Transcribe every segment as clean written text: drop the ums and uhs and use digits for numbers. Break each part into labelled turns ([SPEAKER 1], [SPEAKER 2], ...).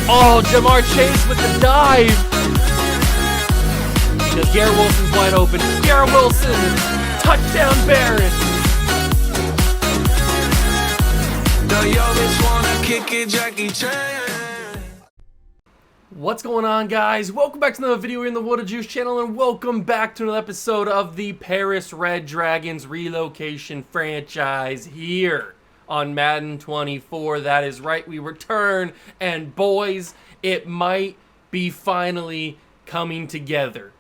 [SPEAKER 1] Oh, Jamar Chase with the dive. Because Garrett Wilson's wide open. Garrett Wilson, touchdown Bears. What's going on, guys? Welcome back to another video here in the What a Juice channel, and welcome back to another episode of the Paris Red Dragons Relocation franchise here on Madden 24. That is right, we return, and boys, it might be finally coming together.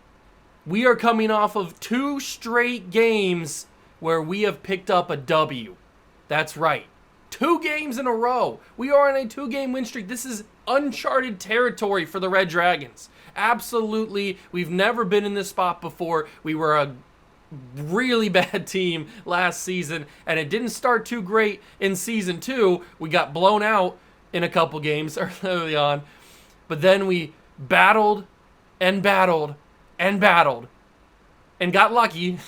[SPEAKER 1] We are coming off of 2 straight games where we have picked up a W. That's right. 2 games in a row. We are on a 2-game win streak. This is uncharted territory for the Red Dragons. Absolutely. We've never been in this spot before. We were a really bad team last season, and it didn't start too great in season 2. We got blown out in a couple games early on, but then we battled and battled and battled and got lucky.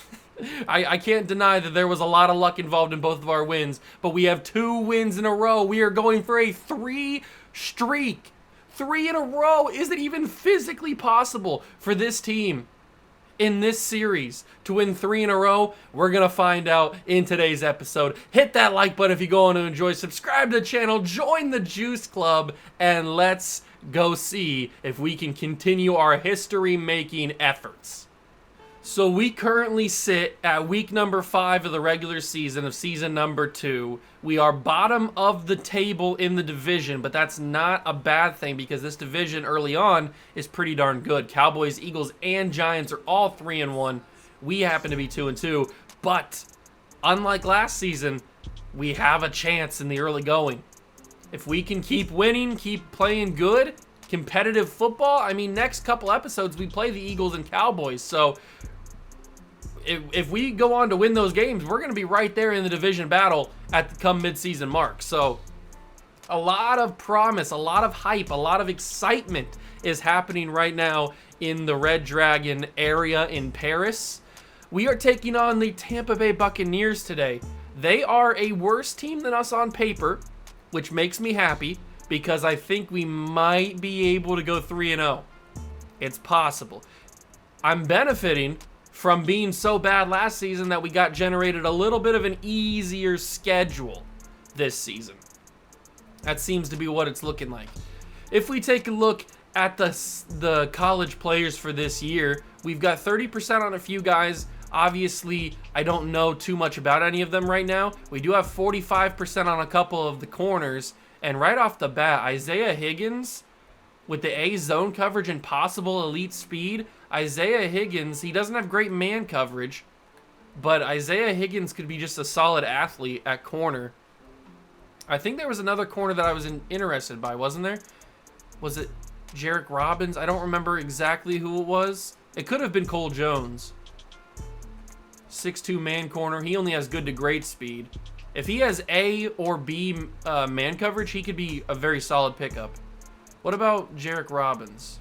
[SPEAKER 1] I can't deny that there was a lot of luck involved in both of our wins, but we have 2 wins in a row. We are going for a 3 streak. 3 in a row. Is it even physically possible for this team in this series to win 3 in a row? We're going to find out in today's episode. Hit that like button if you go on to enjoy. Subscribe to the channel. Join the Juice Club. And let's go see if we can continue our history-making efforts. So we currently sit at week number 5 of the regular season of season number 2. We are bottom of the table in the division, but that's not a bad thing because this division early on is pretty darn good. Cowboys, Eagles, and Giants are all 3-1. We happen to be 2-2, but unlike last season, we have a chance in the early going. If we can keep winning, keep playing good, competitive football, I mean, next couple episodes we play the Eagles and Cowboys, so if we go on to win those games, we're going to be right there in the division battle at the come mid-season mark. So a lot of promise, a lot of hype, a lot of excitement is happening right now in the Red Dragon area in Paris. We are taking on the Tampa Bay Buccaneers today. They are a worse team than us on paper, which makes me happy because I think we might be able to go 3-0. It's possible. I'm benefiting from being so bad last season that we got generated a little bit of an easier schedule this season. That seems to be what it's looking like. If we take a look at the college players for this year, we've got 30% on a few guys. Obviously, I don't know too much about any of them right now. We do have 45% on a couple of the corners. And right off the bat, Isaiah Higgins, with the A zone coverage and possible elite speed, Isaiah Higgins, he doesn't have great man coverage, but Isaiah Higgins could be just a solid athlete at corner. I think there was another corner that I was interested by, wasn't there? Was it Jarek Robbins? I don't remember exactly who it was. It could have been Cole Jones. 6'2" man corner. He only has good to great speed. If he has A or B man coverage, he could be a very solid pickup. What about Jarek Robbins?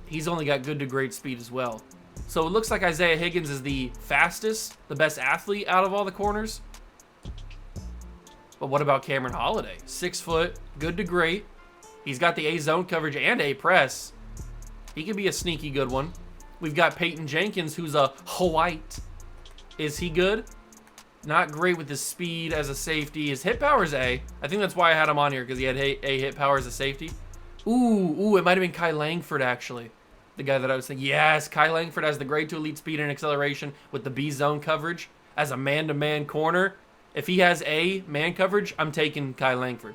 [SPEAKER 1] He's only got good to great speed as well. So it looks like Isaiah Higgins is the fastest, the best athlete out of all the corners. But what about Cameron Holiday? 6 foot, good to great. He's got the A zone coverage and A press. He could be a sneaky good one. We've got Peyton Jenkins, who's a white. Is he good? Not great with his speed as a safety. His hit power is A. I think that's why I had him on here, because he had A hit power as a safety. Ooh, it might have been Kai Langford, actually. The guy that I was thinking. Yes, Kai Langford has the grade 2 elite speed and acceleration with the B zone coverage as a man-to-man corner. If he has A man coverage, I'm taking Kai Langford.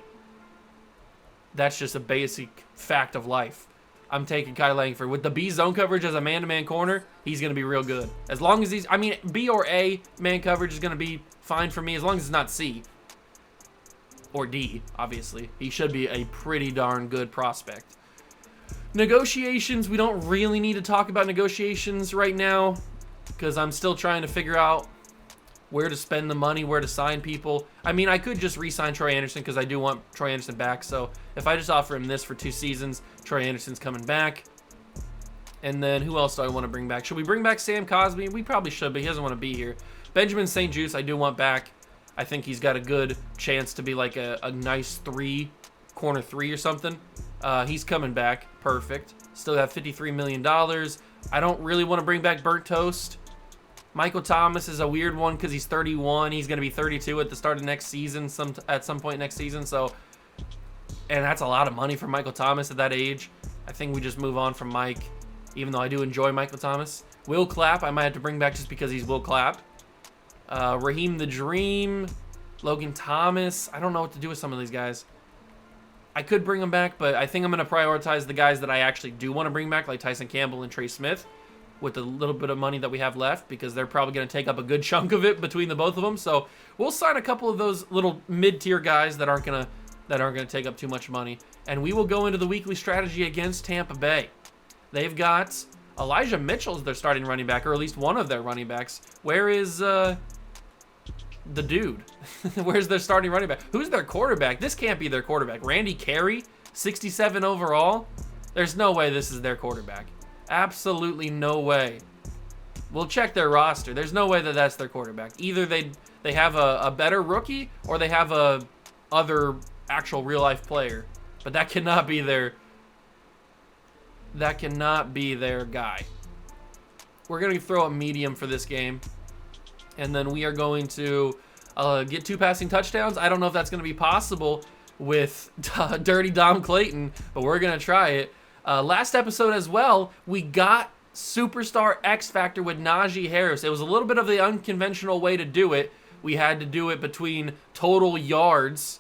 [SPEAKER 1] That's just a basic fact of life. I'm taking Kai Langford. With the B zone coverage as a man-to-man corner, he's going to be real good. As long as B or A man coverage is going to be fine for me, as long as it's not C. Or D, obviously. He should be a pretty darn good prospect. Negotiations, we don't really need to talk about negotiations right now because I'm still trying to figure out where to spend the money, where to sign people. I mean, I could just re-sign Troy Anderson because I do want Troy Anderson back. So if I just offer him this for 2 seasons, Troy Anderson's coming back. And then who else do I want to bring back? Should we bring back Sam Cosby? We probably should, but he doesn't want to be here. Benjamin St. Juste, I do want back. I think he's got a good chance to be like a nice corner three or something. He's coming back. Perfect. Still have $53 million. I don't really want to bring back Burnt Toast. Michael Thomas is a weird one because he's 31. He's going to be 32 at the start of next season, at some point next season. So, and that's a lot of money for Michael Thomas at that age. I think we just move on from Mike, even though I do enjoy Michael Thomas. Will Clapp, I might have to bring back just because he's Will Clapp. Raheem the Dream, Logan Thomas. I don't know what to do with some of these guys. I could bring them back, but I think I'm going to prioritize the guys that I actually do want to bring back, like Tyson Campbell and Trey Smith, with the little bit of money that we have left, because they're probably going to take up a good chunk of it between the both of them. So we'll sign a couple of those little mid-tier guys that aren't going to take up too much money, and we will go into the weekly strategy against Tampa Bay. They've got Elijah Mitchell as their starting running back, or at least one of their running backs. Where is the dude? Where's their starting running back? Who's their quarterback? This can't be their quarterback. Randy Carey, 67 overall? There's no way this is their quarterback. Absolutely no way. We'll check their roster. There's no way that that's their quarterback. Either they have a better rookie, or they have a other actual real life player. But that cannot be their guy. We're going to throw a medium for this game. And then we are going to get 2 passing touchdowns. I don't know if that's going to be possible with Dirty Dom Clayton, but we're going to try it. Last episode as well, we got Superstar X Factor with Najee Harris. It was a little bit of the unconventional way to do it. We had to do it between total yards,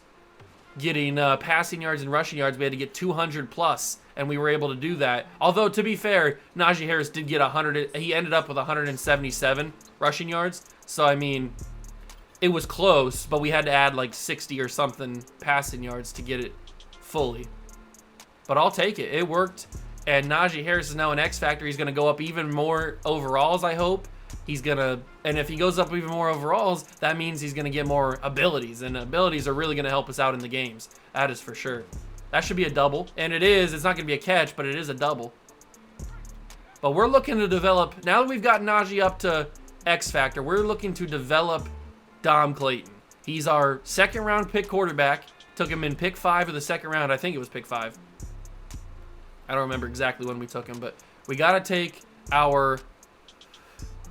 [SPEAKER 1] getting passing yards and rushing yards. We had to get 200 plus, and we were able to do that. Although, to be fair, Najee Harris did get 100. He ended up with 177 rushing yards. So, I mean, it was close, but we had to add like 60 or something passing yards to get it fully. But I'll take it. It worked. And Najee Harris is now an X Factor. He's going to go up even more overalls, I hope. And if he goes up even more overalls, that means he's going to get more abilities. And abilities are really going to help us out in the games. That is for sure. That should be a double. And it is. It's not going to be a catch, but it is a double. But we're looking to develop, now that we've got Najee up to X Factor, we're looking to develop Dom Clayton. He's our second round pick quarterback. Took him in pick 5 of the second round. I think it was pick 5. I don't remember exactly when we took him, but we got to take our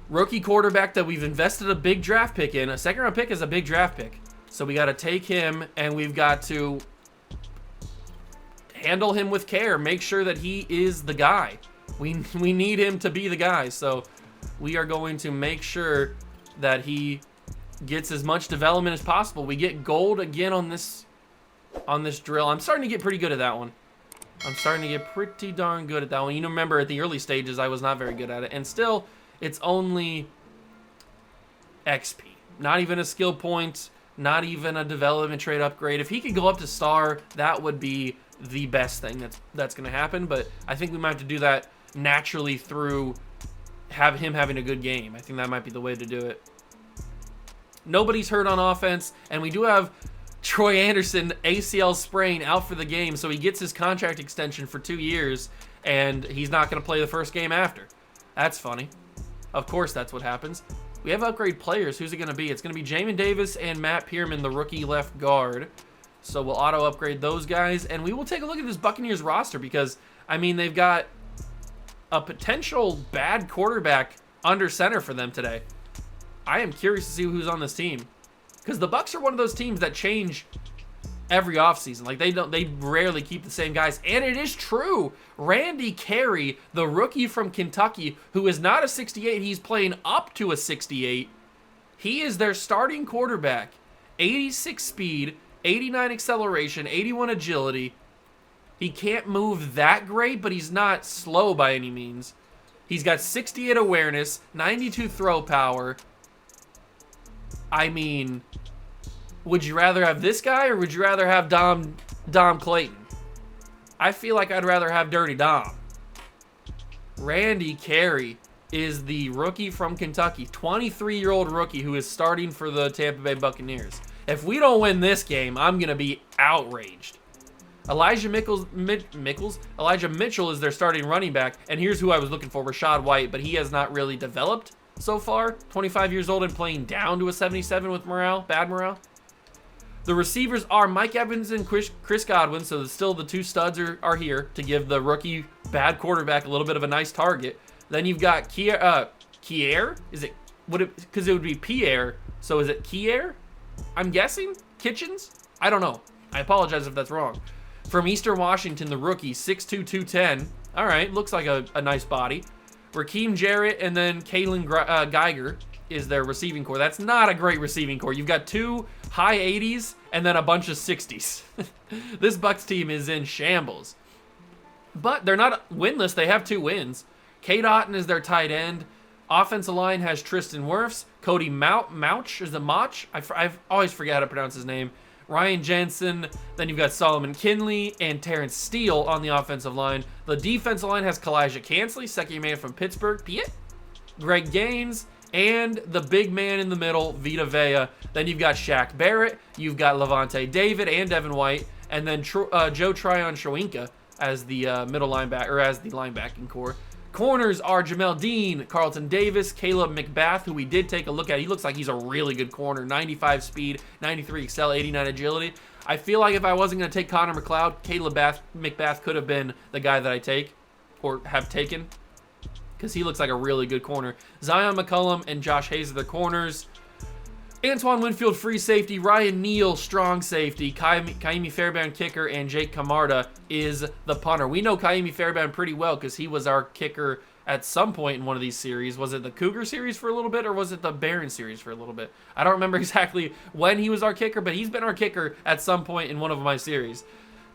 [SPEAKER 1] rookie quarterback that we've invested a big draft pick in. A second round pick is a big draft pick. So we got to take him, and we've got to handle him with care. Make sure that he is the guy. We need him to be the guy. So we are going to make sure that he gets as much development as possible. We get gold again on this drill. I'm starting to get pretty good at that one. I'm starting to get pretty darn good at that one. You know, remember at the early stages, I was not very good at it. And still, it's only XP. Not even a skill point. Not even a development trade upgrade. If he could go up to star, that would be the best thing that's going to happen. But I think we might have to do that naturally through him having a good game. I think that might be the way to do it. Nobody's hurt on offense, and we do have Troy Anderson, ACL sprain, out for the game, so he gets his contract extension for 2 years, and he's not going to play the first game after. That's funny. Of course that's what happens. We have upgrade players. Who's it going to be? It's going to be Jamin Davis and Matt Pearman, the rookie left guard. So we'll auto-upgrade those guys, and we will take a look at this Buccaneers roster because, I mean, they've got a potential bad quarterback under center for them today. I am curious to see who's on this team because the Bucs are one of those teams that change every offseason. Like, they rarely keep the same guys. And it is true. Randy Carey, the rookie from Kentucky, who is not a 68, he's playing up to a 68. He is their starting quarterback. 86 speed, 89 acceleration, 81 agility. He can't move that great, but he's not slow by any means. He's got 68 awareness, 92 throw power. I mean, would you rather have this guy or would you rather have Dom Clayton? I feel like I'd rather have Dirty Dom. Randy Carey is the rookie from Kentucky, 23-year-old rookie who is starting for the Tampa Bay Buccaneers. If we don't win this game, I'm going to be outraged. Elijah Mitchell is their starting running back, and here's who I was looking for, Rashad White, but he has not really developed so far. 25 years old and playing down to a 77 with morale, bad morale. The receivers are Mike Evans and Chris Godwin, so still the two studs are here to give the rookie bad quarterback a little bit of a nice target. Then you've got Kier? Is it, because it would be Pierre, so is it Kier? I'm guessing? Kitchens? I don't know. I apologize if that's wrong. From Eastern Washington, the rookie, 6'2", 210. All right, looks like a nice body. Raheem Jarrett and then Kalen Geiger is their receiving core. That's not a great receiving core. You've got two high 80s and then a bunch of 60s. This Bucs team is in shambles. But they're not winless. They have 2 wins. Cade Otton is their tight end. Offensive line has Tristan Wirfs, Cody Mauch, is it Mauch? I always forget how to pronounce his name. Ryan Jensen, then you've got Solomon Kinley and Terrence Steele on the offensive line. The defensive line has Kalijah Kansley, second man from Pittsburgh, Greg Gaines, and the big man in the middle, Vita Vea. Then you've got Shaq Barrett, you've got Levante David and Devin White, and then Joe Tryon-Shoyinka as the middle linebacker, or as the linebacking core. Corners are Jamel Dean, Carlton Davis, Caleb McBath, who we did take a look at. He looks like he's a really good corner. 95 speed, 93 excel, 89 agility. I feel like if I wasn't going to take Connor McLeod, Caleb McBath could have been the guy that I take, or have taken, because he looks like a really good corner. Zion McCullum and Josh Hayes are the corners. Antoine Winfield, free safety. Ryan Neal, strong safety. Kaimi Fairbairn, kicker. And Jake Camarda is the punter. We know Kaimi Fairbairn pretty well because he was our kicker at some point in one of these series. Was it the Cougar series for a little bit, or was it the Barron series for a little bit? I don't remember exactly when he was our kicker, but he's been our kicker at some point in one of my series.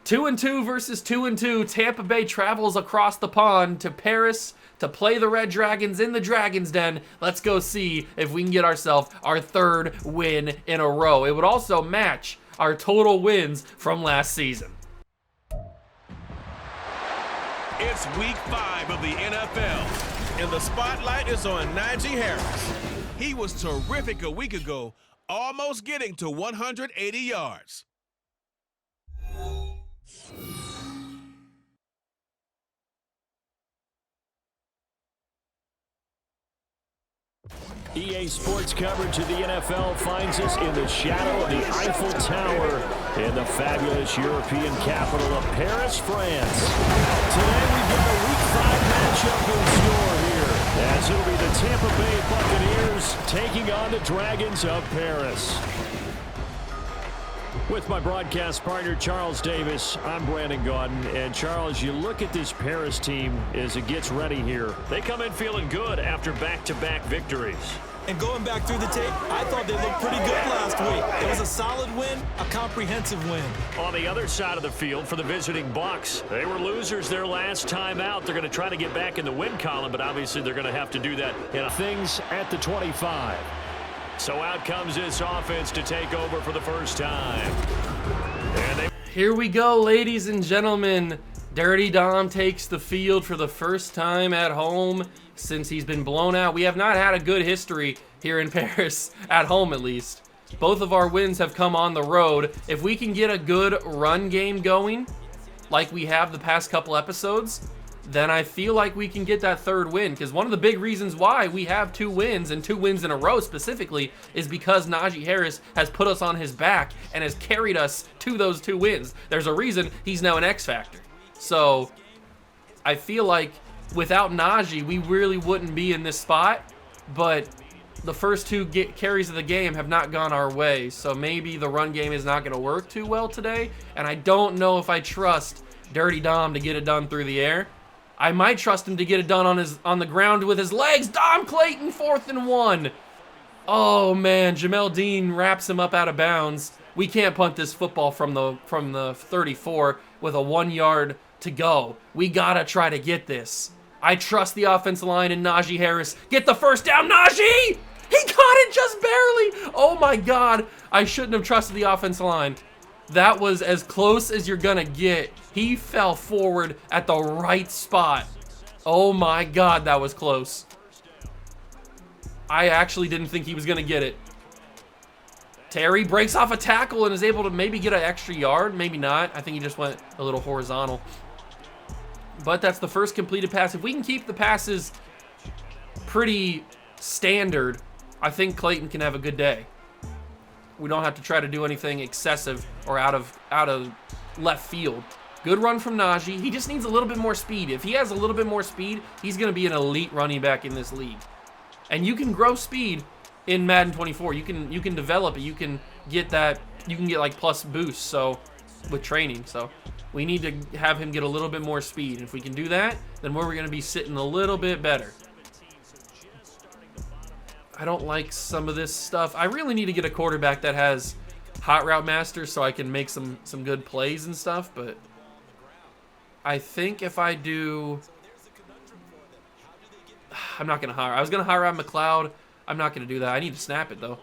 [SPEAKER 1] 2-2 versus 2-2. Tampa Bay travels across the pond to Paris to play the Red Dragons in the Dragon's Den. Let's go see if we can get ourselves our 3rd win in a row. It would also match our total wins from last season.
[SPEAKER 2] It's week 5 of the NFL, and the spotlight is on Najee Harris. He was terrific a week ago, almost getting to 180 yards.
[SPEAKER 3] EA Sports coverage of the NFL finds us in the shadow of the Eiffel Tower in the fabulous European capital of Paris, France. Today we've got a Week 5 matchup in store here, as it'll be the Tampa Bay Buccaneers taking on the Dragons of Paris. With my broadcast partner, Charles Davis, I'm Brandon Gaudin. And Charles, you look at this Paris team as it gets ready here. They come in feeling good after back-to-back victories.
[SPEAKER 4] And going back through the tape, I thought they looked pretty good last week. It was a solid win, a comprehensive win.
[SPEAKER 3] On the other side of the field for the visiting Bucs, they were losers their last time out. They're going to try to get back in the win column, but obviously they're going to have to do that in things at the 25. So out comes this offense to take over for the first time.
[SPEAKER 1] Here we go, ladies and gentlemen. Dirty Dom takes the field for the first time at home since he's been blown out. We have not had a good history here in Paris, at home at least. Both of our wins have come on the road. If we can get a good run game going, like we have the past couple episodes, then I feel like we can get that 3rd win. Because one of the big reasons why we have 2 wins, and 2 wins in a row specifically, is because Najee Harris has put us on his back and has carried us to those 2 wins. There's a reason he's now an X Factor. So I feel like without Najee, we really wouldn't be in this spot. But the first 2 carries of the game have not gone our way. So maybe the run game is not going to work too well today. And I don't know if I trust Dirty Dom to get it done through the air. I might trust him to get it done on the ground with his legs. Dom Clayton, 4th and 1. Oh man, Jamel Dean wraps him up out of bounds. We can't punt this football from the 34 with a 1 yard to go. We gotta try to get this. I trust the offensive line and Najee Harris. Get the first down, Najee! He caught it just barely. Oh my God, I shouldn't have trusted the offensive line. That was as close as you're gonna get. He fell forward at the right spot. Oh my God, that was close. I actually didn't think he was gonna get it. Terry breaks off a tackle and is able to maybe get an extra yard. Maybe not. I think he just went a little horizontal. But that's the first completed pass. If we can keep the passes pretty standard, I think Clayton can have a good day. We don't have to try to do anything excessive or out of left field. Good run from Najee. He just needs a little bit more speed. If he has a little bit more speed, he's going to be an elite running back in this league. And you can grow speed in Madden 24. You can develop it. You can get that. You can get like plus boosts. So with training. So we need to have him get a little bit more speed. And if we can do that, then we're going to be sitting a little bit better. I don't like some of this stuff. I really need to get a quarterback that has hot route master so I can make some good plays and stuff. But I think if I do, I'm not gonna hire. I was gonna hire out McLeod. I'm not gonna do that. I need to snap it though.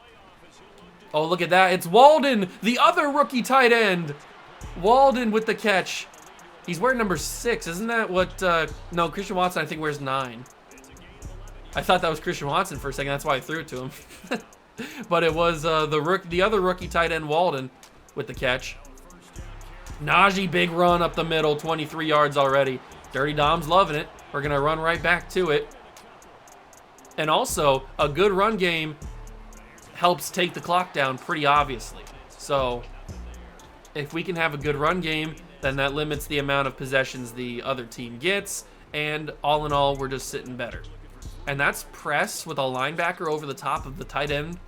[SPEAKER 1] Oh, look at that! It's Walden, the other rookie tight end. Walden with the catch. He's wearing number 6, isn't that what? No, Christian Watson I think wears 9. I thought that was Christian Watson for a second. That's why I threw it to him. But it was the other rookie tight end Walden with the catch. Najee, big run up the middle, 23 yards already. Dirty Dom's loving it. We're going to run right back to it. And also, a good run game helps take the clock down pretty obviously. So, if we can have a good run game, then that limits the amount of possessions the other team gets. And all in all, we're just sitting better. And that's press with a linebacker over the top of the tight end,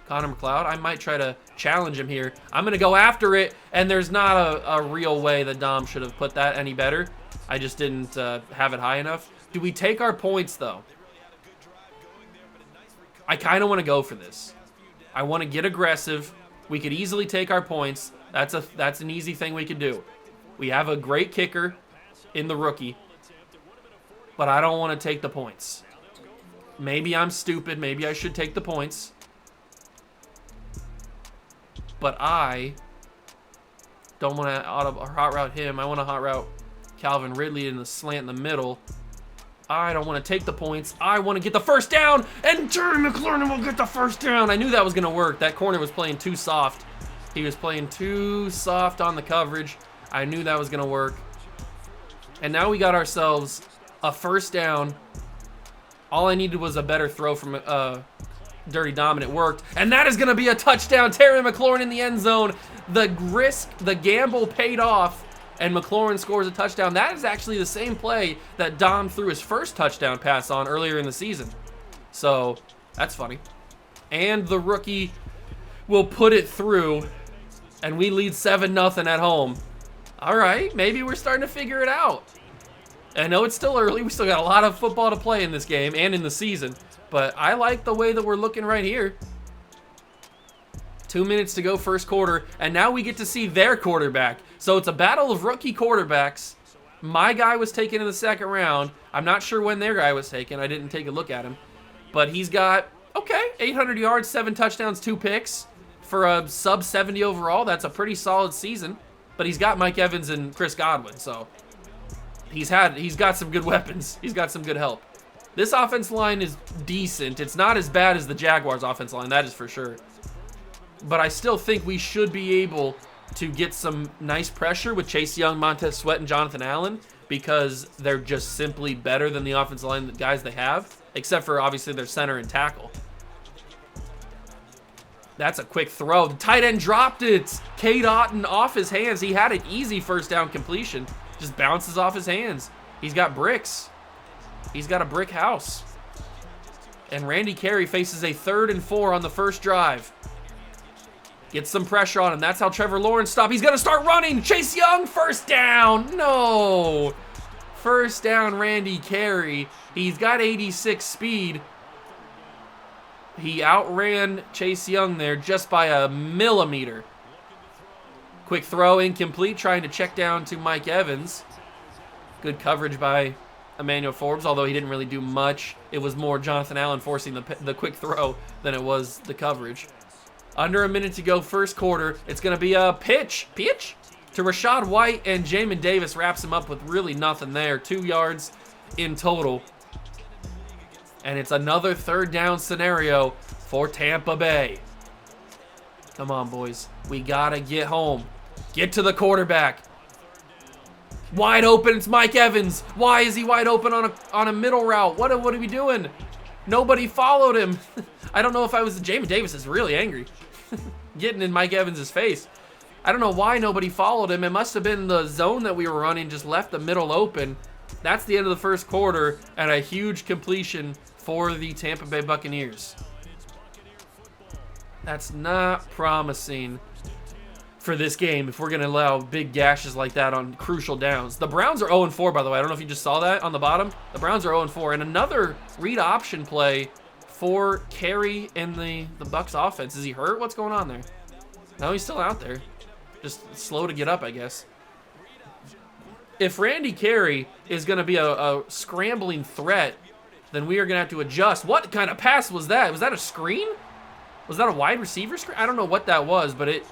[SPEAKER 1] Connor McLeod. I might try to challenge him here. I'm going to go after it, and there's not a real way that Dom should have put that any better. I just didn't have it high enough. Do we take our points, though? I kind of want to go for this. I want to get aggressive. We could easily take our points. That's an easy thing we could do. We have a great kicker in the rookie, but I don't want to take the points. Maybe I'm stupid. Maybe I should take the points. But I don't want to hot route him. I want to hot route Calvin Ridley in the slant in the middle. I don't want to take the points. I want to get the first down, and Jerry McLaurin will get the first down. I knew that was going to work. That corner was playing too soft. He was playing too soft on the coverage. I knew that was going to work. And now we got ourselves a first down. All I needed was a better throw from Dirty Dom, and it worked. And that is going to be a touchdown. Terry McLaurin in the end zone. The risk, the gamble paid off, and McLaurin scores a touchdown. That is actually the same play that Dom threw his first touchdown pass on earlier in the season. So, that's funny. And the rookie will put it through, and we lead 7-0 at home. All right, maybe we're starting to figure it out. I know it's still early. We still got a lot of football to play in this game and in the season. But I like the way that we're looking right here. 2 minutes to go first quarter. And now we get to see their quarterback. So it's a battle of rookie quarterbacks. My guy was taken in the second round. I'm not sure when their guy was taken. I didn't take a look at him. But he's got, okay, 800 yards, 7 touchdowns, 2 picks. For a sub 70 overall, that's a pretty solid season. But he's got Mike Evans and Chris Godwin, so he's got some good weapons. He's got some good help. This offensive line is decent. It's not as bad as the Jaguars' offensive line, that is for sure. But I still think we should be able to get some nice pressure with Chase Young, Montez Sweat, and Jonathan Allen, because they're just simply better than the offensive line, the guys they have, except for obviously their center and tackle. That's a quick throw. The tight end dropped it. Cade Otton off his hands. He had an easy first down completion. Just bounces off his hands. He's got bricks. He's got a brick house. And Randy Carey faces a 3rd and 4 on the first drive. Gets some pressure on him. That's how Trevor Lawrence stopped. He's going to start running. Chase Young, first down. No. First down, Randy Carey. He's got 86 speed. He outran Chase Young there just by a millimeter. Quick throw, incomplete, trying to check down to Mike Evans. Good coverage by Emmanuel Forbes, although he didn't really do much. It was more Jonathan Allen forcing the quick throw than it was the coverage. Under a minute to go, first quarter. It's going to be a pitch to Rashad White, and Jamin Davis wraps him up with really nothing there. 2 yards in total. And it's another 3rd down scenario for Tampa Bay. Come on, boys. We got to get home. Get to the quarterback. Wide open. It's Mike Evans. Why is he wide open on a middle route? What are we doing? Nobody followed him. I don't know if Jamin Davis is really angry. Getting in Mike Evans' face. I don't know why nobody followed him. It must have been the zone that we were running just left the middle open. That's the end of the first quarter, and a huge completion for the Tampa Bay Buccaneers. That's not promising for this game if we're going to allow big gashes like that on crucial downs. The Browns are 0-4, by the way. I don't know if you just saw that on the bottom. The Browns are 0-4, and another read option play for Carey in the Bucs offense. Is he hurt? What's going on there? No, he's still out there. Just slow to get up, I guess. If Randy Carey is going to be a scrambling threat, then we are going to have to adjust. What kind of pass was that? Was that a screen? Was that a wide receiver screen? I don't know what that was, but it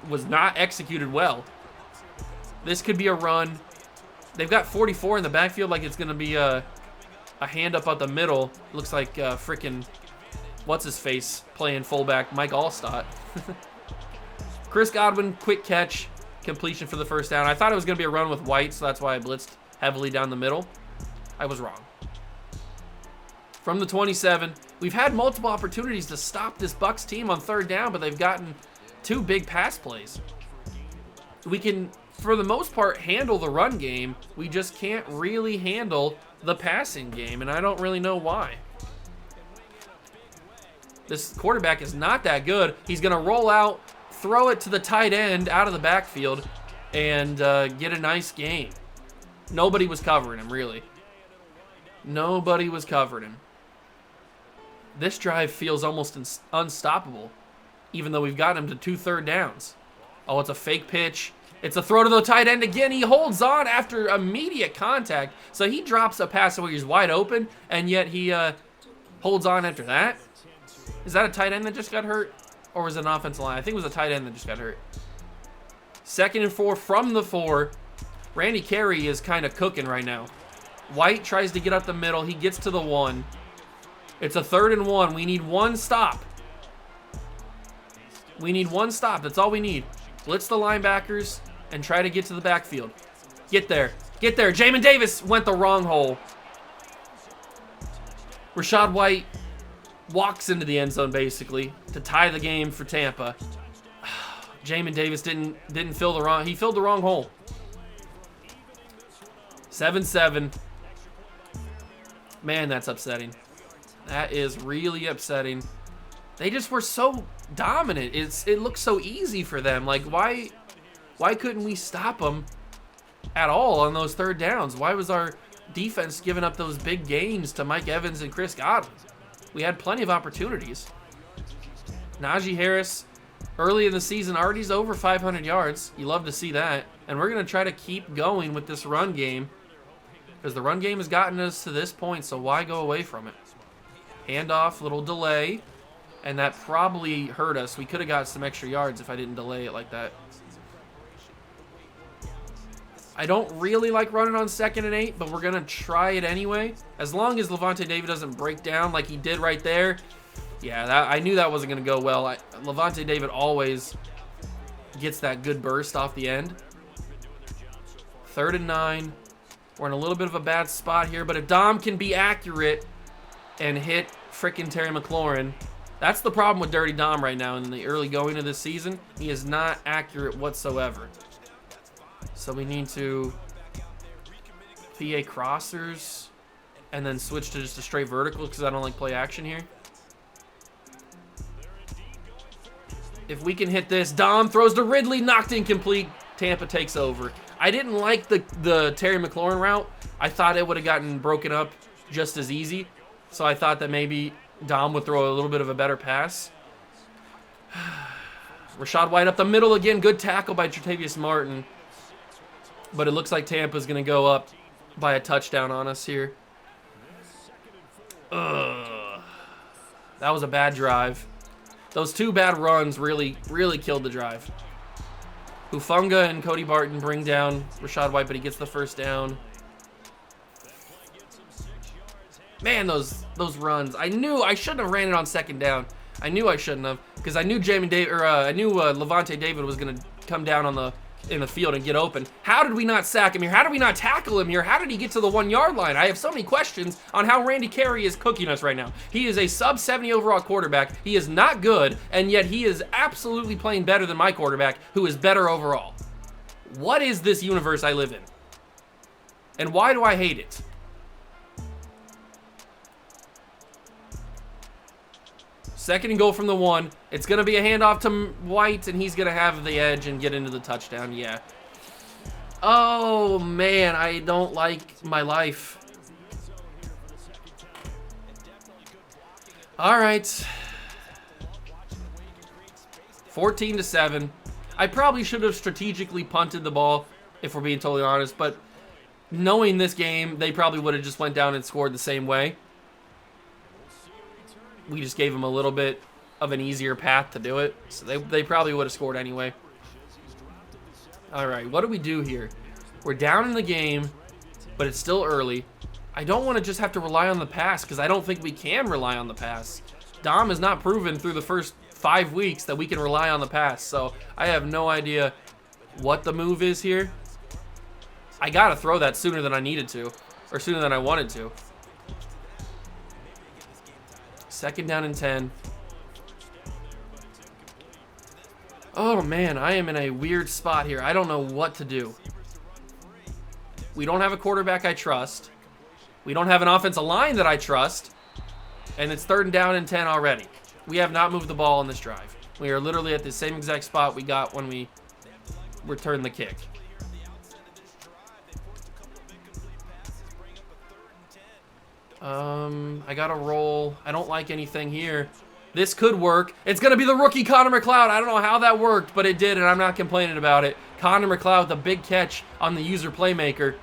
[SPEAKER 1] was not executed well. This could be a run. They've got 44 in the backfield, like it's going to be a hand up out the middle. Looks like freaking what's-his-face playing fullback, Mike Allstott. Chris Godwin, quick catch, completion for the first down. I thought it was going to be a run with White, so that's why I blitzed heavily down the middle. I was wrong. From the 27, we've had multiple opportunities to stop this Bucs team on third down, but they've gotten 2 big pass plays. We can, for the most part, handle the run game. We just can't really handle the passing game, and I don't really know why. This quarterback is not that good. He's going to roll out, throw it to the tight end out of the backfield, and get a nice gain. Nobody was covering him, really. Nobody was covering him. This drive feels almost unstoppable, even though we've got him to 2 third downs. Oh, it's a fake pitch. It's a throw to the tight end again. He holds on after immediate contact. So he drops a pass where he's wide open, and yet he holds on after that. Is that a tight end that just got hurt? Or was it an offensive line? I think it was a tight end that just got hurt. 2nd and 4 from the 4. Randy Carey is kind of cooking right now. White tries to get up the middle. He gets to the 1. It's a 3rd and 1. We need 1 stop. We need 1 stop. That's all we need. Blitz the linebackers and try to get to the backfield. Get there. Get there. Jamin Davis went the wrong hole. Rachaad White walks into the end zone, basically, to tie the game for Tampa. Jamin Davis didn't fill the wrong... He filled the wrong hole. 7-7. Man, that's upsetting. That is really upsetting. They just were so dominant. It looked so easy for them. Like, why couldn't we stop them at all on those third downs? Why was our defense giving up those big gains to Mike Evans and Chris Godwin? We had plenty of opportunities. Najee Harris, early in the season, already over 500 yards. You love to see that. And we're going to try to keep going with this run game, because the run game has gotten us to this point, so why go away from it? Handoff, little delay, and that probably hurt us. We could have got some extra yards if I didn't delay it like that. I don't really like running on 2nd and 8, but we're going to try it anyway. As long as Lavonte David doesn't break down like he did right there. Yeah, I knew that wasn't going to go well. Lavonte David always gets that good burst off the end. 3rd and 9. We're in a little bit of a bad spot here, but if Dom can be accurate and hit frickin' Terry McLaurin, that's the problem with Dirty Dom right now in the early going of this season. He is not accurate whatsoever. So we need to PA crossers and then switch to just a straight vertical because I don't like play action here. If we can hit this, Dom throws to Ridley, knocked incomplete. Tampa takes over. I didn't like the Terry McLaurin route. I thought it would have gotten broken up just as easy. So I thought that maybe Dom would throw a little bit of a better pass. Rachaad White up the middle again. Good tackle by Tre'Tavious Martin. But it looks like Tampa's going to go up by a touchdown on us here. Ugh. That was a bad drive. Those 2 bad runs really killed the drive. Hufanga and Cody Barton bring down Rachaad White, but he gets the first down. Man, those runs. I knew I shouldn't have ran it on 2nd down. I knew I shouldn't have, because I knew Lavonte David was going to come down on the in the field and get open. How did we not sack him here? How did we not tackle him here? How did he get to the 1 yard line? I have so many questions on how Randy Carey is cooking us right now. He is a sub 70 overall quarterback. He is not good, and yet he is absolutely playing better than my quarterback, who is better overall. What is this universe I live in? And why do I hate it? Second and goal from the 1. It's going to be a handoff to White, and he's going to have the edge and get into the touchdown. Yeah. Oh, man, I don't like my life. All right. 14-7. I probably should have strategically punted the ball, if we're being totally honest, but knowing this game, they probably would have just went down and scored the same way. We just gave them a little bit of an easier path to do it. So they probably would have scored anyway. All right, what do we do here? We're down in the game, but it's still early. I don't want to just have to rely on the pass because I don't think we can rely on the pass. Dom has not proven through the first 5 weeks that we can rely on the pass. So I have no idea what the move is here. I got to throw that sooner than I needed to, or sooner than I wanted to. Second down and 10. Oh, man, I am in a weird spot here. I don't know what to do. We don't have a quarterback I trust. We don't have an offensive line that I trust. And it's third down and 10 already. We have not moved the ball on this drive. We are literally at the same exact spot we got when we returned the kick. I got to roll. I don't like anything here. This could work. It's going to be the rookie Connor McLeod. I don't know how that worked, but it did, and I'm not complaining about it. Connor McLeod with a big catch on the user playmaker,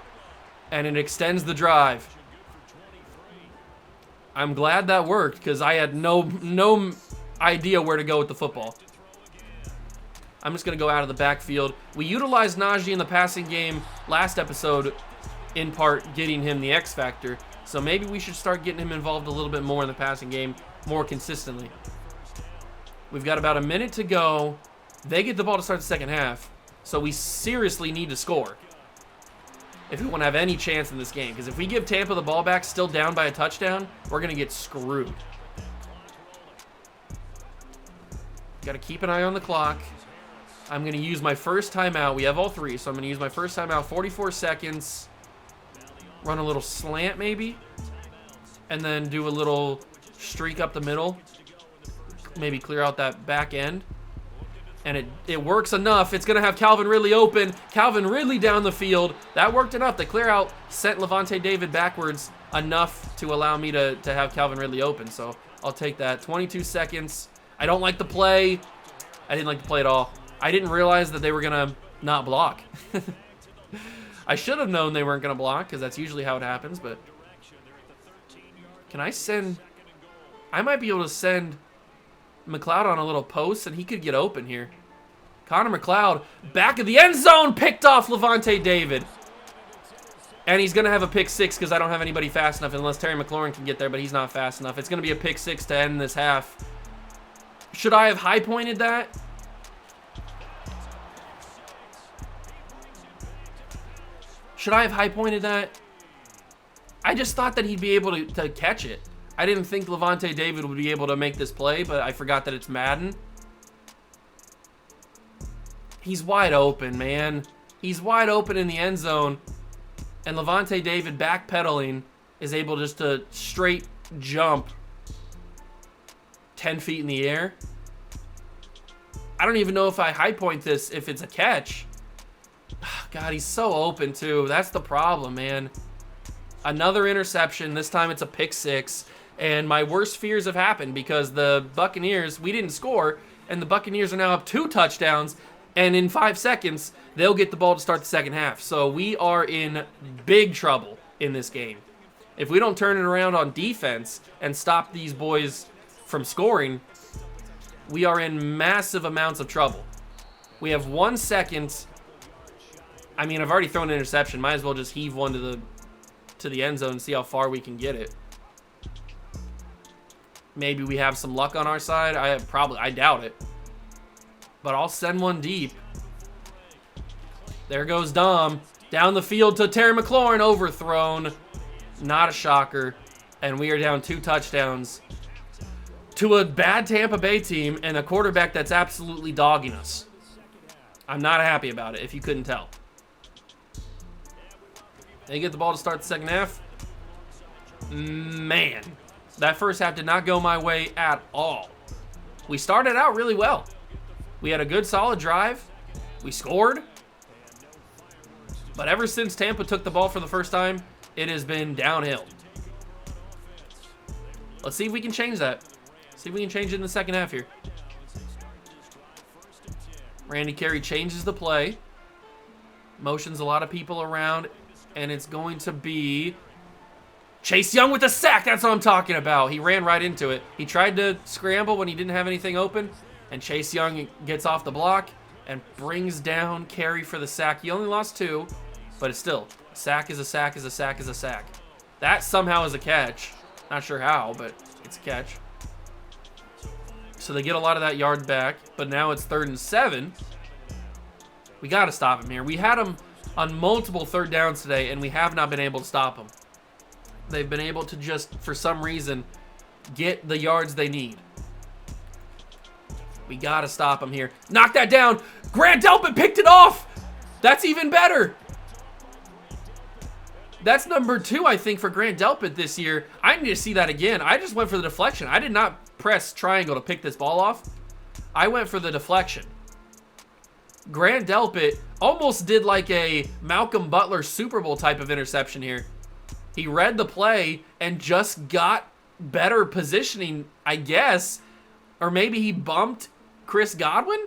[SPEAKER 1] and it extends the drive. I'm glad that worked because I had no idea where to go with the football. I'm just going to go out of the backfield. We utilized Najee in the passing game last episode, in part getting him the X factor. So maybe we should start getting him involved a little bit more in the passing game, more consistently. We've got about a minute to go. They get the ball to start the second half, so we seriously need to score if we want to have any chance in this game. Because if we give Tampa the ball back still down by a touchdown, we're going to get screwed. Got to keep an eye on the clock. I'm going to use my first timeout. We have all 3, so I'm going to use my first timeout, 44 seconds. Run a little slant maybe, and then do a little streak up the middle, maybe clear out that back end, and it works enough. It's gonna have Calvin Ridley open. Calvin Ridley down the field. That worked enough. The clear out sent Levante David backwards enough to allow me to have Calvin Ridley open, so I'll take that. 22 seconds. I don't like the play. I didn't like the play at all. I didn't realize that they were gonna not block. I should have known they weren't going to block because that's usually how it happens, but can I send... I might be able to send McLeod on a little post and he could get open here. Connor McLeod, back of the end zone, picked off Levante David. And he's going to have a pick 6 because I don't have anybody fast enough unless Terry McLaurin can get there, but he's not fast enough. It's going to be a pick 6 to end this half. Should I have high-pointed that? Should I have high-pointed that? I just thought that he'd be able to catch it. I didn't think Levante David would be able to make this play, but I forgot that it's Madden. He's wide open, man. He's wide open in the end zone. And Levante David backpedaling is able just to straight jump 10 feet in the air. I don't even know if I high-point this if it's a catch. God, he's so open too. That's the problem, man. Another interception. This time it's a pick 6. And my worst fears have happened because the Buccaneers, we didn't score, and the Buccaneers are now up 2 touchdowns. And in 5 seconds, they'll get the ball to start the second half. So we are in big trouble in this game. If we don't turn it around on defense and stop these boys from scoring, we are in massive amounts of trouble. We have 1 second. I mean, I've already thrown an interception. Might as well just heave one to the end zone and see how far we can get it. Maybe we have some luck on our side. I doubt it. But I'll send one deep. There goes Dom. Down the field to Terry McLaurin. Overthrown. Not a shocker. And we are down 2 touchdowns to a bad Tampa Bay team and a quarterback that's absolutely dogging us. I'm not happy about it, if you couldn't tell. They get the ball to start the second half. Man, that first half did not go my way at all. We started out really well. We had a good, solid drive. We scored. But ever since Tampa took the ball for the first time, it has been downhill. Let's see if we can change that. See if we can change it in the second half here. Randy Carey changes the play. Motions a lot of people around. And it's going to be Chase Young with a sack. That's what I'm talking about. He ran right into it. He tried to scramble when he didn't have anything open. And Chase Young gets off the block and brings down Carey for the sack. He only lost 2, but it's still, a sack is a sack is a sack is a sack. That somehow is a catch. Not sure how, but it's a catch. So they get a lot of that yard back, but now it's 3rd and 7. We got to stop him here. We had him on multiple 3rd downs today, and we have not been able to stop him. They've been able to just, for some reason, get the yards they need. We got to stop him here. Knock that down. Grant Delpit picked it off. That's even better. That's number 2, I think, for Grant Delpit this year. I need to see that again. I just went for the deflection. I did not press triangle to pick this ball off. I went for the deflection. Grant Delpit almost did like a Malcolm Butler Super Bowl type of interception here. He read the play and just got better positioning, I guess. Or maybe he bumped Chris Godwin?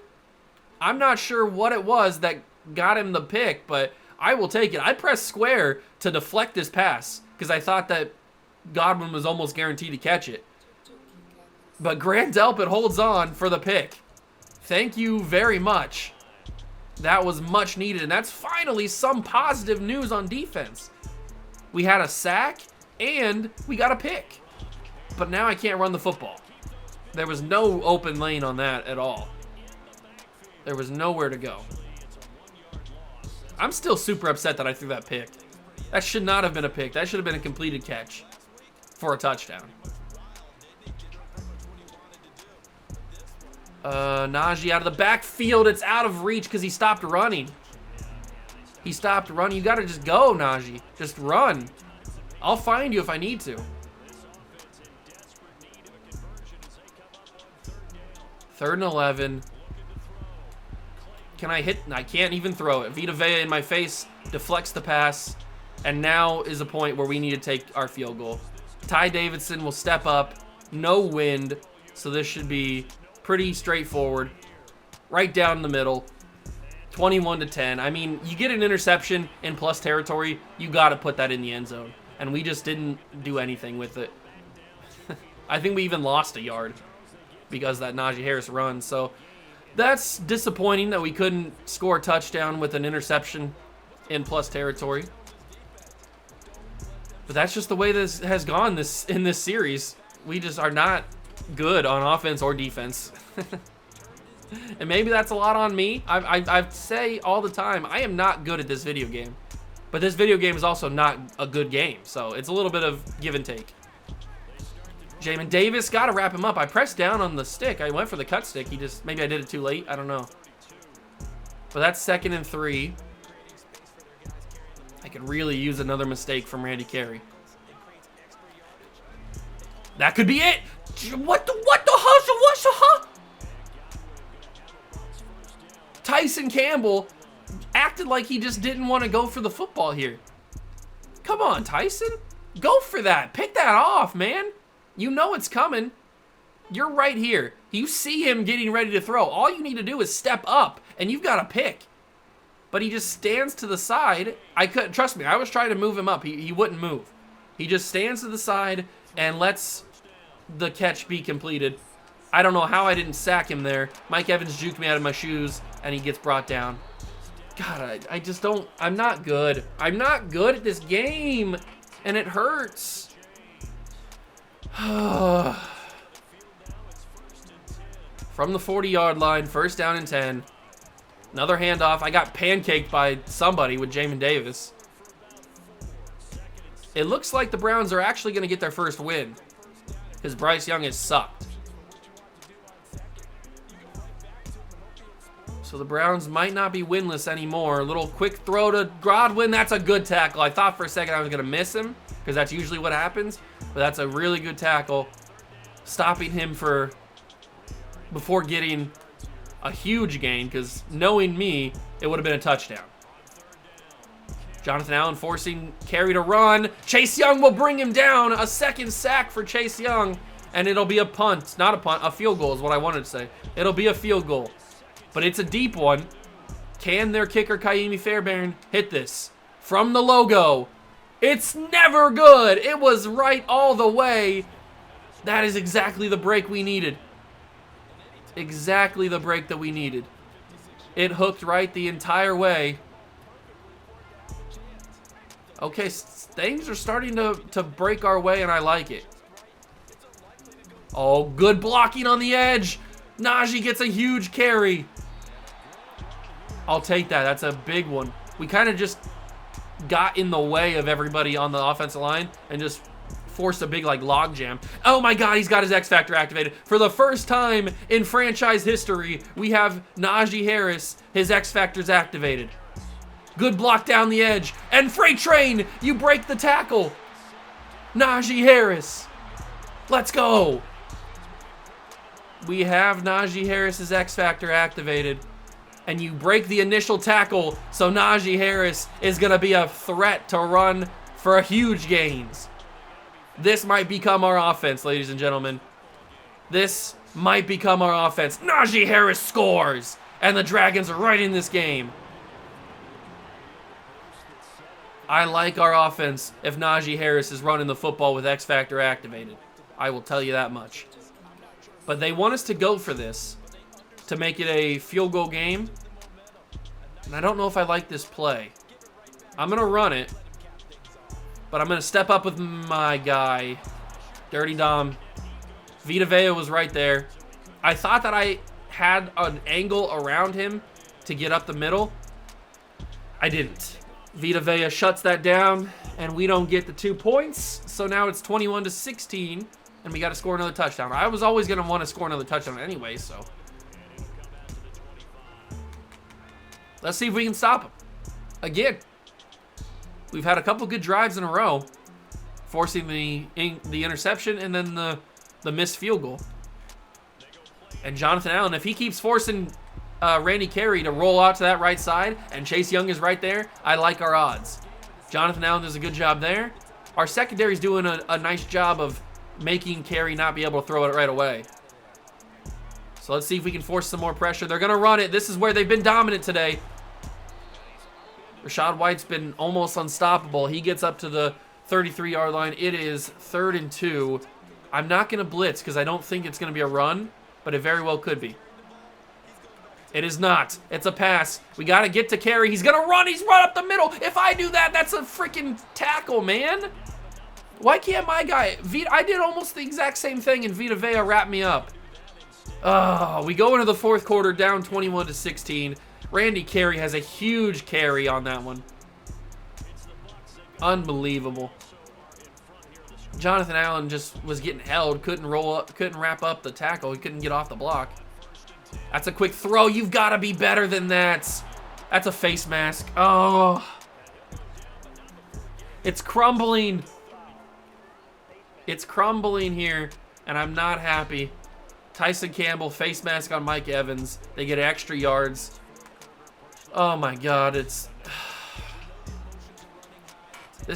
[SPEAKER 1] I'm not sure what it was that got him the pick, but I will take it. I pressed square to deflect this pass because I thought that Godwin was almost guaranteed to catch it. But Grant Delpit holds on for the pick. Thank you very much. That was much needed, and that's finally some positive news on defense. We had a sack, and we got a pick. But now I can't run the football. There was no open lane on that at all. There was nowhere to go. I'm still super upset that I threw that pick. That should not have been a pick. That should have been a completed catch for a touchdown. Najee out of the backfield. It's out of reach because he stopped running. He stopped running. You got to just go, Najee. Just run. I'll find you if I need to. 3rd and 11. Can I hit? I can't even throw it. Vita Vea in my face deflects the pass. And now is a point where we need to take our field goal. Ty Davidson will step up. No wind. So this should be pretty straightforward. Right down the middle. 21-10. I mean, you get an interception in plus territory, you got to put that in the end zone. And we just didn't do anything with it. I think we even lost a yard because of that Najee Harris run. So that's disappointing that we couldn't score a touchdown with an interception in plus territory. But that's just the way this has gone in this series. We just are not good on offense or defense. And maybe that's a lot on me. I say all the time, I am not good at this video game. But this video game is also not a good game. So it's a little bit of give and take. Jamin Davis, got to wrap him up. I pressed down on the stick. I went for the cut stick. Maybe I did it too late. I don't know. But that's 2nd and 3. I could really use another mistake from Randy Carey. That could be it. What the hustle? Tyson Campbell acted like he just didn't want to go for the football here. Come on, Tyson. Go for that. Pick that off, man. You know it's coming. You're right here. You see him getting ready to throw. All you need to do is step up, and you've got a pick. But he just stands to the side. Trust me, I was trying to move him up. He wouldn't move. He just stands to the side and lets the catch be completed. I don't know how I didn't sack him there. Mike Evans juked me out of my shoes, and he gets brought down. God, I just don't... I'm not good. I'm not good at this game, and it hurts. From the 40-yard line, 1st down and 10. Another handoff. I got pancaked by somebody with Jamin Davis. It looks like the Browns are actually going to get their first win because Bryce Young has sucked. So the Browns might not be winless anymore. A little quick throw to Godwin. That's a good tackle. I thought for a second I was going to miss him because that's usually what happens. But that's a really good tackle. Stopping him before getting a huge gain, because knowing me, it would have been a touchdown. Jonathan Allen forcing Carey to run. Chase Young will bring him down. A second sack for Chase Young, and it'll be a punt. Not a punt, a field goal is what I wanted to say. It'll be a field goal, but it's a deep one. Can their kicker, Kaimi Fairbairn, hit this? From the logo. It's never good. It was right all the way. That is exactly the break we needed. Exactly the break that we needed. It hooked right the entire way. Okay, things are starting to break our way, and I like it. Oh, good blocking on the edge. Najee gets a huge carry. I'll take that. That's a big one. We kind of just got in the way of everybody on the offensive line and just forced a big log jam. Oh my God, he's got his X Factor activated. For the first time in franchise history, we have Najee Harris, his X Factor's activated. Good block down the edge. And Freight Train, you break the tackle. Najee Harris. Let's go. We have Najee Harris's X Factor activated. And you break the initial tackle, so Najee Harris is going to be a threat to run for huge gains. This might become our offense, ladies and gentlemen. This might become our offense. Najee Harris scores, and the Dragons are right in this game. I like our offense if Najee Harris is running the football with X Factor activated. I will tell you that much. But they want us to go for this to make it a field goal game. And I don't know if I like this play. I'm going to run it. But I'm going to step up with my guy, Dirty Dom. Vita Vea was right there. I thought that I had an angle around him to get up the middle. I didn't. Vita Vea shuts that down, and we don't get the 2 points. So now it's 21-16, and we got to score another touchdown. I was always going to want to score another touchdown anyway, so. Let's see if we can stop him. Again. We've had a couple good drives in a row, forcing the interception and then the missed field goal. And Jonathan Allen, if he keeps forcing Randy Carey to roll out to that right side and Chase Young is right there, I like our odds. Jonathan Allen does a good job there. Our secondary is doing a nice job of making Carey not be able to throw it right away. So let's see if we can force some more pressure. They're going to run it. This is where they've been dominant today. Rachaad White's been almost unstoppable. He gets up to the 33-yard line. It is 3rd and 2. I'm not going to blitz because I don't think it's going to be a run, but it very well could be. It is not. It's a pass. We got to get to Carey. He's going to run. He's right up the middle. If I do that, that's a freaking tackle, man. Why can't my guy? I did almost the exact same thing, and Vita Vea wrapped me up. We go into the fourth quarter down 21-16. Randy Carey has a huge carry on that one. Unbelievable. Jonathan Allen just was getting held, couldn't roll up, couldn't wrap up the tackle, he couldn't get off the block. That's a quick throw. You've got to be better than that. That's a face mask. Oh. It's crumbling. It's crumbling here, and I'm not happy. Tyson Campbell, face mask on Mike Evans. They get extra yards. Oh my God, this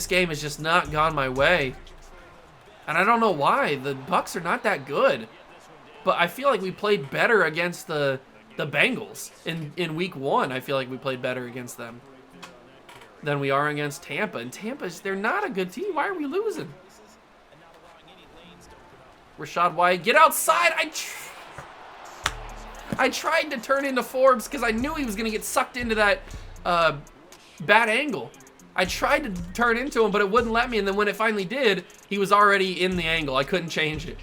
[SPEAKER 1] game has just not gone my way. And I don't know why. The Bucs are not that good. But I feel like we played better against the Bengals. In week 1, I feel like we played better against them than we are against Tampa. And they're not a good team. Why are we losing? Rachaad White, get outside. I tried to turn into Forbes because I knew he was going to get sucked into that bad angle. I tried to turn into him, but it wouldn't let me. And then when it finally did, he was already in the angle. I couldn't change it.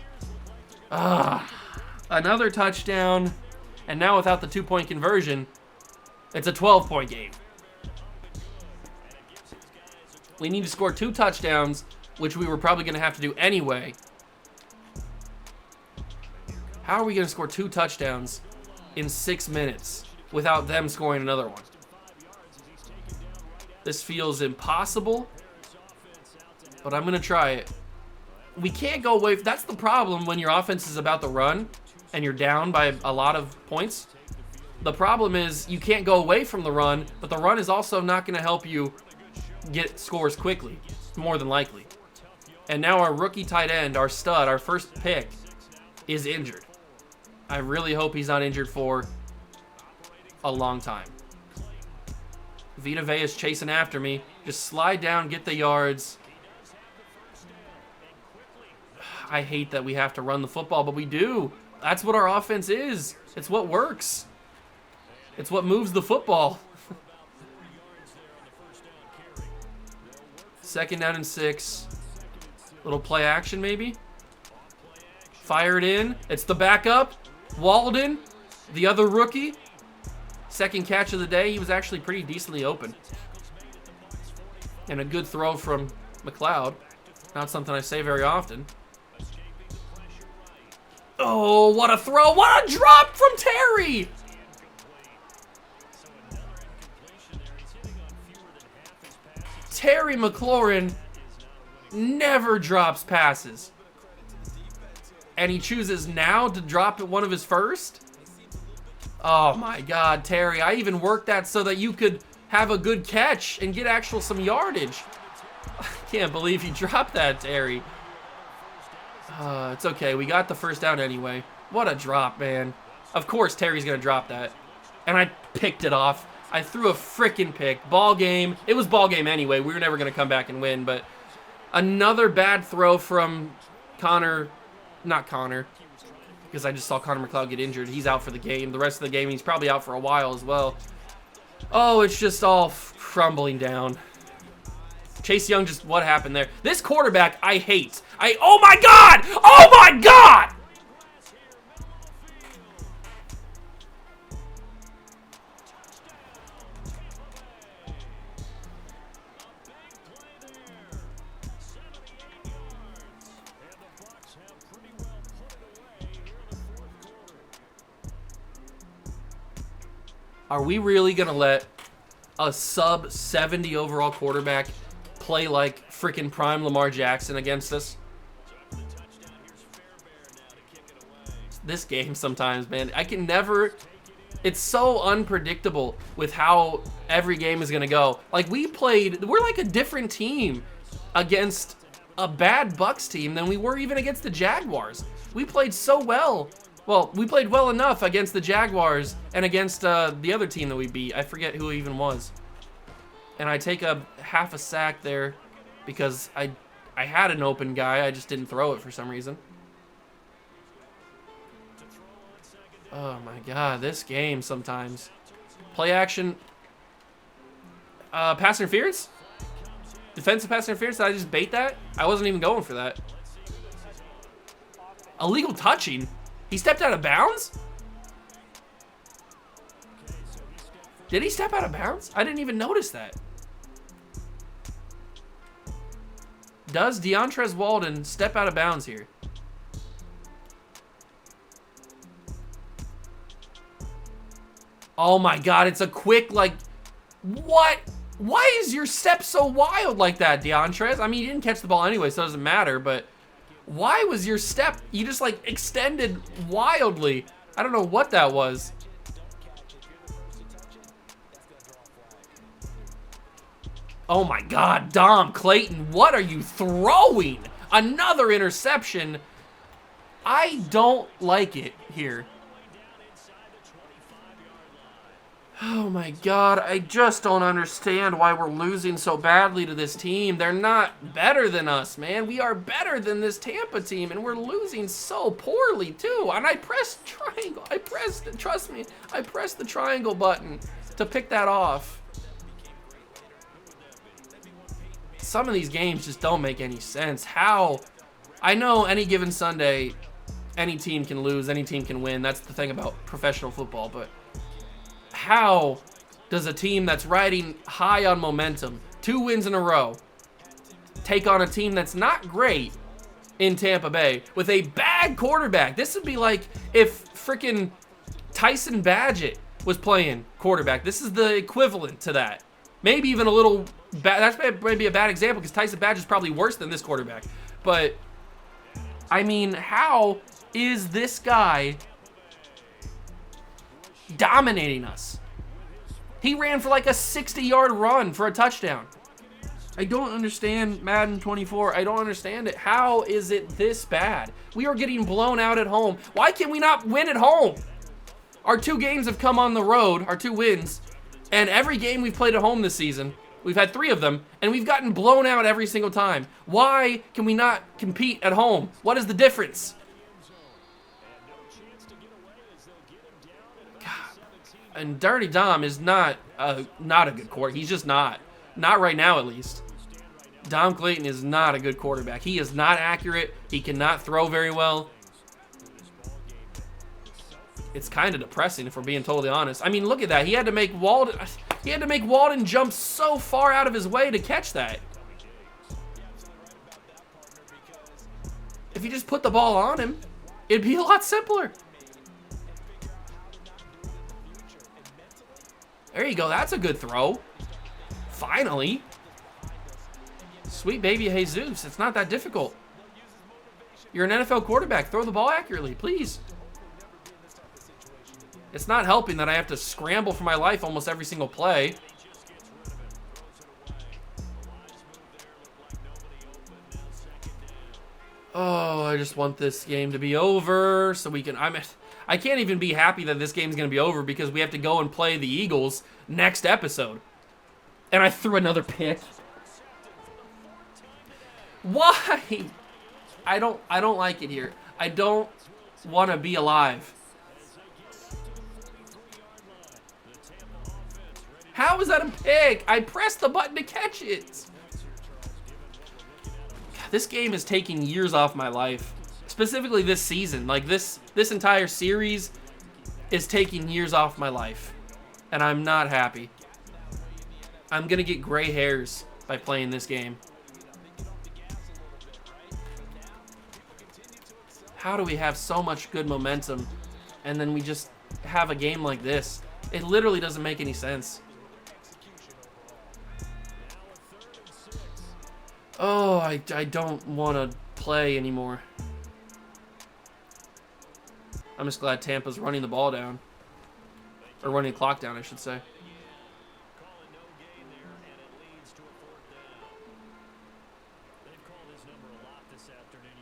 [SPEAKER 1] Another touchdown. And now without the 2-point conversion, It's a 12-point game. We need to score 2 touchdowns, which we were probably going to have to do anyway. How are we going to score 2 touchdowns in 6 minutes without them scoring another one? This feels impossible, but I'm going to try it. We can't go away. That's the problem when your offense is about the run and you're down by a lot of points. The problem is you can't go away from the run, but the run is also not going to help you get scores quickly, more than likely. And now our rookie tight end, our stud, our first pick, is injured. I really hope he's not injured for a long time. Vita Vea is chasing after me. Just slide down, get the yards. I hate that we have to run the football, but we do. That's what our offense is. It's what works. It's what moves the football. 2nd down and 6. Little play action maybe. Fire it in. It's the backup. Walden, the other rookie. 2nd catch of the day. He was actually pretty decently open. And a good throw from McLeod. Not something I say very often. Oh, what a throw. What a drop from Terry. Terry McLaurin never drops passes. And he chooses now to drop one of his first? Oh my God, Terry. I even worked that so that you could have a good catch and get some yardage. I can't believe you dropped that, Terry. It's okay. We got the first down anyway. What a drop, man. Of course Terry's going to drop that. And I picked it off. I threw a freaking pick. Ball game. It was ball game anyway. We were never going to come back and win, but another bad throw from Connor. Not Connor, because I just saw Connor McLeod get injured. He's out for the game. The rest of the game, he's probably out for a while as well. Oh, it's just all crumbling down. Chase Young, just what happened there? This quarterback, I hate. Oh my God! Oh my God! Are we really going to let a sub 70 overall quarterback play like freaking prime Lamar Jackson against us? This game sometimes, man, I can never... It's so unpredictable with how every game is going to go. Like, we're like a different team against a bad Bucs team than we were even against the Jaguars. We played so well. Well, we played well enough against the Jaguars and against the other team that we beat. I forget who it even was. And I take a half a sack there because I had an open guy. I just didn't throw it for some reason. Oh my God, this game sometimes. Play action. Pass interference? Defensive pass interference? Did I just bait that? I wasn't even going for that. Illegal touching? He stepped out of bounds? Did he step out of bounds? I didn't even notice that. Does Deontrez Walden step out of bounds here? Oh my God, it's a quick, like, what? Why is your step so wild like that, Deontrez? I mean, you didn't catch the ball anyway, so it doesn't matter, but why was your step, you just like extended wildly. I don't know what that was. Oh my God, Dom Clayton, what are you throwing? Another interception. I don't like it here. Oh my God, I just don't understand why we're losing so badly to this team. They're not better than us, man. We are better than this Tampa team, and we're losing so poorly too. And I pressed triangle. Trust me, I pressed the triangle button to pick that off. Some of these games just don't make any sense. How? I know any given Sunday, any team can lose, any team can win. That's the thing about professional football, but how does a team that's riding high on momentum, 2 wins in a row, take on a team that's not great in Tampa Bay with a bad quarterback. This would be like if freaking Tyson Badgett was playing quarterback. This is the equivalent to that. Maybe even a little bad. That's maybe a bad example because Tyson Badgett's probably worse than this quarterback. But, I mean, how is this guy dominating us? He ran for like a 60-yard run for a touchdown. I don't understand Madden 24. I don't understand it. How is it this bad? We are getting blown out at home. Why can we not win at home? Our 2 games have come on the road, our 2 wins, and every game we've played at home this season, we've had 3 of them, and we've gotten blown out every single time. Why can we not compete at home? What is the difference? God. And Dirty Dom is not a good quarterback. He's just not. Not right now, at least. Dom Clayton is not a good quarterback. He is not accurate. He cannot throw very well. It's kind of depressing if we're being totally honest. I mean, look at that. He had to make Walden jump so far out of his way to catch that. If you just put the ball on him, it'd be a lot simpler. There you go. That's a good throw. Finally. Sweet baby Jesus. It's not that difficult. You're an NFL quarterback. Throw the ball accurately, please. It's not helping that I have to scramble for my life almost every single play. Oh, I just want this game to be over so we can... I can't even be happy that this game's going to be over because we have to go and play the Eagles next episode. And I threw another pick. Why? I don't like it here. I don't want to be alive. How is that a pick? I pressed the button to catch it. God, this game is taking years off my life. Specifically this season. Like this entire series is taking years off my life. And I'm not happy. I'm gonna get gray hairs by playing this game. How do we have so much good momentum and then we just have a game like this? It literally doesn't make any sense. Oh, I don't want to play anymore. I'm just glad Tampa's running the ball down. Or running the clock down, I should say.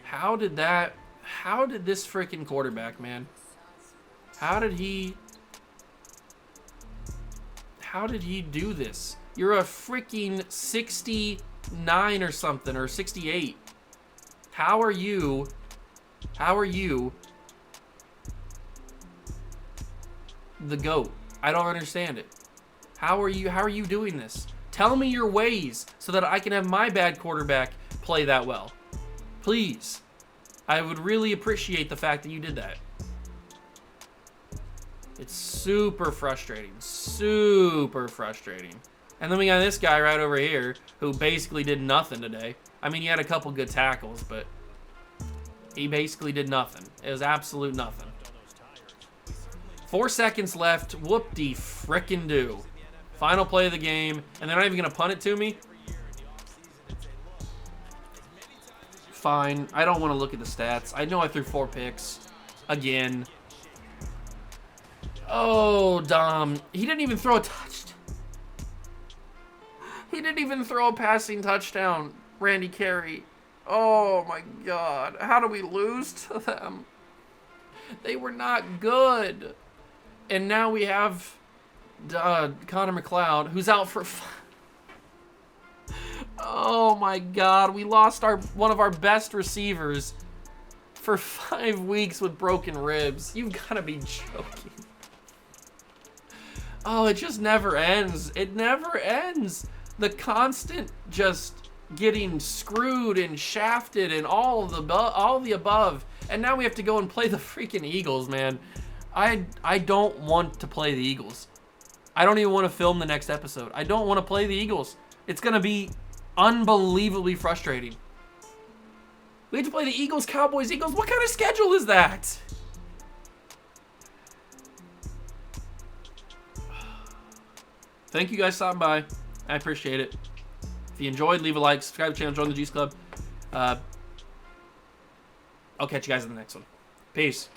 [SPEAKER 1] How did this freaking quarterback, man? How did he do this? You're a freaking 69 or something, or 68. How are you the GOAT? I don't understand it. How are you doing this? Tell me your ways so that I can have my bad quarterback play that well. Please. I would really appreciate the fact that you did that. It's super frustrating. Super frustrating. And then we got this guy right over here who basically did nothing today. I mean, he had a couple good tackles, but he basically did nothing. It was absolute nothing. 4 seconds left. Whoop-de-frickin-do. Final play of the game. And they're not even going to punt it to me? Fine. I don't want to look at the stats. I know I threw 4 picks. Again. Oh, Dom. He didn't even throw a touchdown. He didn't even throw a passing touchdown. Randy Carey. Oh, my God. How do we lose to them? They were not good. And now we have Connor McLeod, who's out for... Oh, my God. We lost one of our best receivers for 5 weeks with broken ribs. You've got to be joking. Oh, it just never ends. It never ends. The constant just getting screwed and shafted and all the above. And now we have to go and play the freaking Eagles, man. I don't want to play the Eagles. I don't even want to film the next episode. I don't want to play the Eagles. It's going to be unbelievably frustrating. We have to play the Eagles, Cowboys, Eagles. What kind of schedule is that? Thank you guys for stopping by. I appreciate it. If you enjoyed, leave a like, subscribe to the channel, join the Juice Club. I'll catch you guys in the next one. Peace.